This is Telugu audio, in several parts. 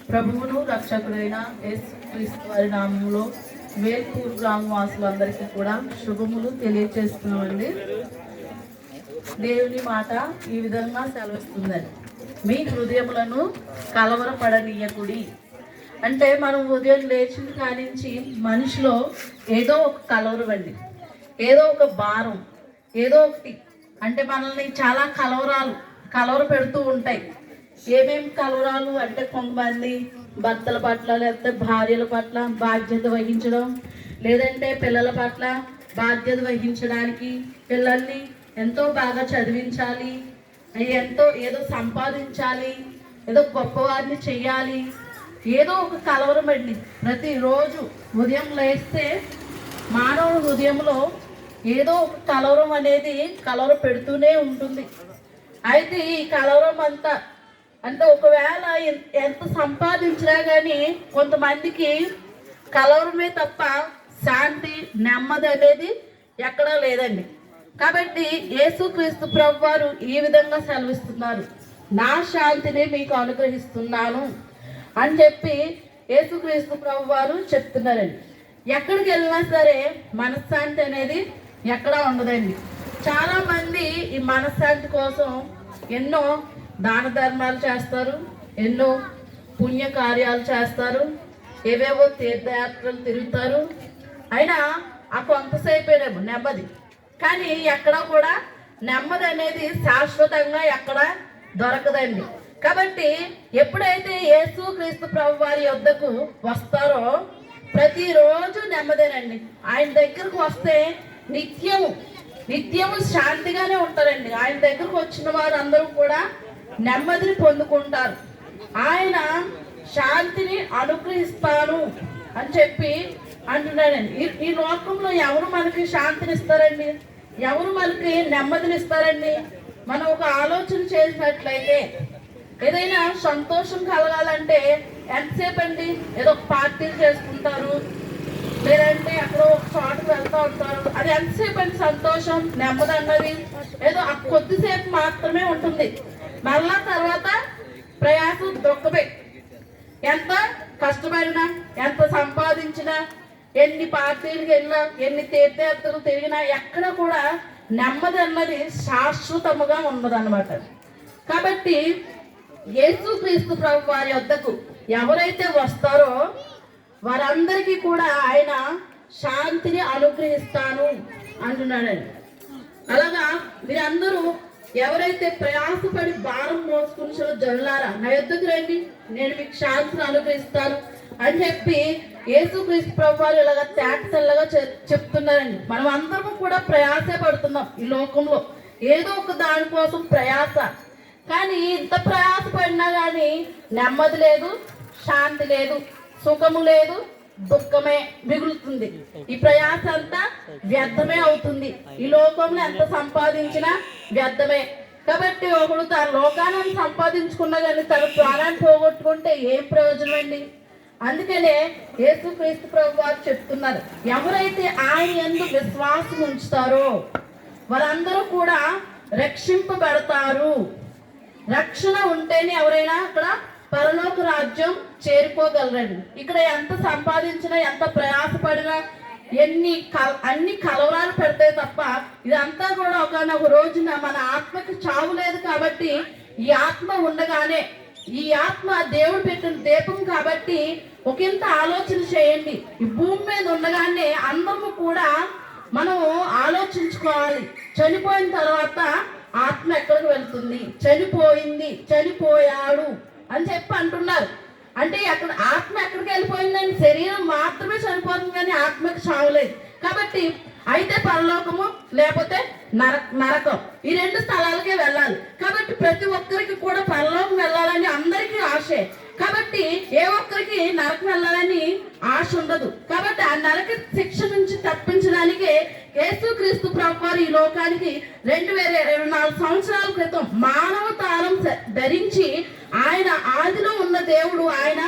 ప్రభువును రక్షకుడైన యేసుక్రీస్తు వారి నామంలో వేల్పూర్ గ్రామ వాసులందరికీ కూడా శుభములు తెలియజేస్తున్నామండి. దేవుని మాట ఈ విధంగా సెలవిస్తుందండి, మీ హృదయములను కలవరపడనీయకుడి. అంటే మనం ఉదయం లేచిన కానించి మనిషిలో ఏదో ఒక కలవరం అండి, ఏదో ఒక భారం, ఏదో ఒకటి అంటే మనల్ని చాలా కలవర పెడుతూ ఉంటాయి. ఏమేమి కలవరాలు అంటే కొంతమంది భర్తల పట్ల లేకపోతే భార్యల పట్ల బాధ్యత వహించడం, లేదంటే పిల్లల పట్ల బాధ్యత వహించడానికి పిల్లల్ని ఎంతో బాగా చదివించాలి, ఏదో సంపాదించాలి, ఏదో గొప్పవారిని చెయ్యాలి, ఏదో ఒక కలవరం అండి. ప్రతిరోజు ఉదయం లేస్తే మానవ హృదయంలో ఏదో ఒక కలవరం అనేది కలవర పెడుతూనే ఉంటుంది. అయితే ఈ కలవరం అంతా అంటే ఒకవేళ ఎంత సంపాదించినా కానీ కొంతమందికి కలవరమే తప్ప శాంతి నెమ్మది అనేది ఎక్కడా లేదండి. కాబట్టి యేసుక్రీస్తు ప్రభువారు ఈ విధంగా సెలవిస్తున్నారు, నా శాంతిని మీకు అనుగ్రహిస్తున్నాను అని చెప్పి యేసుక్రీస్తు ప్రభువారు చెప్తున్నారండి. ఎక్కడికి వెళ్ళినా సరే మనశ్శాంతి అనేది ఎక్కడా ఉండదండి. చాలామంది ఈ మనశ్శాంతి కోసం ఎన్నో దాన ధర్మాలు చేస్తారు, ఎన్నో పుణ్య కార్యాలు చేస్తారు, ఏవేవో తీర్థయాత్రలు తిరుగుతారు. అయినా ఆ కొంతసేపేనేమో నెమ్మది, కానీ ఎక్కడ కూడా నెమ్మది అనేది శాశ్వతంగా ఎక్కడ దొరకదండి. కాబట్టి ఎప్పుడైతే యేసుక్రీస్తు ప్రభు వారి యొద్దకు వస్తారో ప్రతిరోజు నెమ్మదేనండి. ఆయన దగ్గరకు వస్తే నిత్యము శాంతిగానే ఉంటారండి. ఆయన దగ్గరకు వచ్చిన వారు అందరూ కూడా నెమ్మదిని పొందుకుంటారు. ఆయన శాంతిని అనుగ్రహిస్తాను అని చెప్పి అంటున్నాడండి. ఈ లోకంలో ఎవరు మనకి శాంతిని ఇస్తారండి? ఎవరు మనకి నెమ్మదిని ఇస్తారండి? మనం ఒక ఆలోచన చేసినట్లయితే ఏదైనా సంతోషం కలగాలంటే ఎంతసేపు అండి? ఏదో పార్టీలు చేసుకుంటారు, లేదంటే అక్కడ ఒక చోటుకు వెళ్తూ ఉంటారు. అది ఎంతసేపు అండి సంతోషం నెమ్మది అన్నది? ఏదో ఆ కొద్దిసేపు మాత్రమే ఉంటుంది. మళ్ళా తర్వాత ప్రయాసం దుఃఖమే. ఎంత కష్టపడినా, ఎంత సంపాదించినా, ఎన్ని పార్టీలకు వెళ్ళినా, ఎన్ని తీర్థయాత్రలు తిరిగినా ఎక్కడ కూడా నెమ్మది అన్నది శాశ్వతముగా ఉన్నదన్నమాట. కాబట్టి యేసుక్రీస్తు ప్రభు వారి వద్దకు ఎవరైతే వస్తారో వారందరికీ కూడా ఆయన శాంతిని అనుగ్రహిస్తాను అంటున్నాడండి. అలాగా మీరందరూ ఎవరైతే ప్రయాసపడి భారం మోసుకున్న జనులారా నా యొద్దకు రండి, నేను మీకు శాంతిని అనుగ్రహిస్తాను అని చెప్పి యేసుక్రీస్తు ప్రభు వారు ఇలాగా తేటతెల్లగా చెప్తున్నారండి. మనం అందరం కూడా ప్రయాసే పడుతున్నాం ఈ లోకంలో, ఏదో ఒక దానికోసం ప్రయాస. కానీ ఇంత ప్రయాస పడినా కానీ నెమ్మది లేదు, శాంతి లేదు, సుఖము లేదు, దుఃఖమే మిగులుతుంది. ఈ ప్రయాస అంతా వ్యర్థమే అవుతుంది. ఈ లోకంలో ఎంత సంపాదించినా వ్యర్థమే. కాబట్టి ఒకడు తన లోకాన్ని సంపాదించుకున్నా కానీ తన ప్రాణాన్ని పోగొట్టుకుంటే ఏం ప్రయోజనం అండి? అందుకనే యేసుక్రీస్తు ప్రభు వారు చెప్తున్నారు, ఎవరైతే ఆయన యందు విశ్వాసం ఉంచుతారో వారందరూ కూడా రక్షింపబడతారు. రక్షణ ఉంటేనే ఎవరైనా అక్కడ పరలోక రాజ్యం చేరుకోగలరండి. ఇక్కడ ఎంత సంపాదించినా, ఎంత ప్రయాసపడినా, అన్ని కలవరాలు పెడతాయి తప్ప ఇదంతా కూడా ఒక రోజున మన ఆత్మకి చావు లేదు. కాబట్టి ఈ ఆత్మ ఉండగానే, ఈ ఆత్మ దేవుడు పెట్టిన దీపం కాబట్టి ఒకంత ఆలోచన చేయండి. ఈ భూమి మీద ఉండగానే అందరూ కూడా మనం ఆలోచించుకోవాలి, చనిపోయిన తర్వాత ఆత్మ ఎక్కడికి వెళ్తుంది? చనిపోయింది, చనిపోయాడు అని చెప్పి అంటున్నారు. అంటే అక్కడ ఆత్మ ఎక్కడికి వెళ్ళిపోయిందని శరీరం మాత్రమే చనిపోతుంది, కానీ ఆత్మకి చావలేదు. కాబట్టి అయితే పరలోకము లేకపోతే నరకం, ఈ రెండు స్థలాలకే వెళ్ళాలి. కాబట్టి ప్రతి ఒక్కరికి కూడా పరలోకం వెళ్ళాలని అందరికీ ఆశే. కాబట్టి ఏ ఒక్కరికి నరకం వెళ్ళాలని ఆశ ఉండదు. కాబట్టి ఆ నరక శిక్ష నుంచి తప్పించడానికి యేసుక్రీస్తు ప్రభువారు ఈ లోకానికి 2024 సంవత్సరాల క్రితం మానవతారం ధరించి ఆయన ఆదిలో ఉన్న దేవుడు ఆయన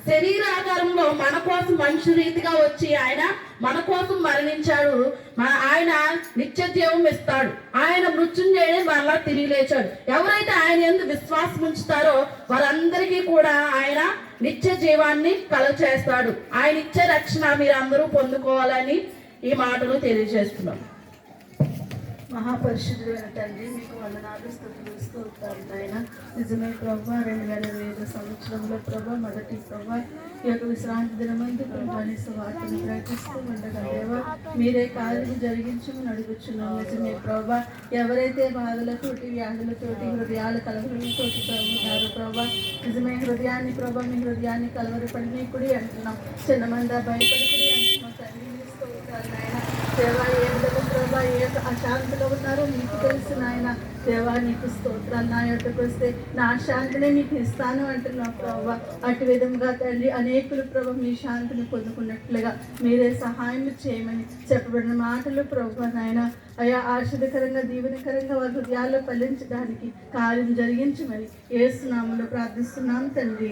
శరీరాకారంలో మన కోసం మనుషు రీతిగా వచ్చి ఆయన మన కోసం మరణించాడు. ఆయన నిత్య జీవం ఇస్తాడు. ఆయన మృత్యుంజయుడే మరలా తిరిగి లేచాడు. ఎవరైతే ఆయన యందు విశ్వాసం ఉంచుతారో వారందరికీ కూడా ఆయన నిత్య జీవాన్ని కలుగచేస్తాడు. ఆయన ఇచ్చే రక్షణ మీరు అందరూ పొందుకోవాలని ఈ మాటలు తెలియజేస్తున్నాం. మహాపరిశుద్ధుడైన తండ్రి, మీకు వందనాలు, స్తుతులు, స్తోత్రాలు నాయన. నిజమే ప్రభా, 2025 సంవత్సరంలో ప్రభా మొదటి ప్రభా ఈ యొక్క విశ్రాంతి దినమందు ప్రభాని వార్తను ప్రకటిస్తూ ఉండగా దేవా మీరే కార్యము జరిగించమని అడుగుచున్నాం. నిజమే ప్రభా, ఎవరైతే బాధలతోటి వ్యాధులతోటి హృదయాల కలవరలతోటి ప్రభున్నారు ప్రభా, నిజమే హృదయాన్ని ప్రభా మీ హృదయాన్ని కలవరపడి మీ కుడి అంటున్నాం, చిన్నమంద భయపడుకుని అంటున్నాం తండ్రి. నాయన దేవా, ఏ విధంగా ప్రభా ఏ అశాంతిలో ఉన్నారో మీకు తెలుసు నాయన. దేవా నీకు స్తోత్రాలు. నా యొక్కకు వస్తే నా శాంతిని మీకు ఇస్తాను అంటున్నావు ప్రభా. అటు విధంగా తండ్రి అనేకులు ప్రభా మీ శాంతిని పొందుకున్నట్లుగా మీరే సహాయం చేయమని చెప్పబడిన మాటలు ప్రభా నాయన అయా ఆశ్చర్యకరంగా దీవెనకరంగా వారి హృదయాల్లో ఫలించడానికి కార్యం జరిగించమని యేసు నామములో ప్రార్థిస్తున్నాం తండ్రి.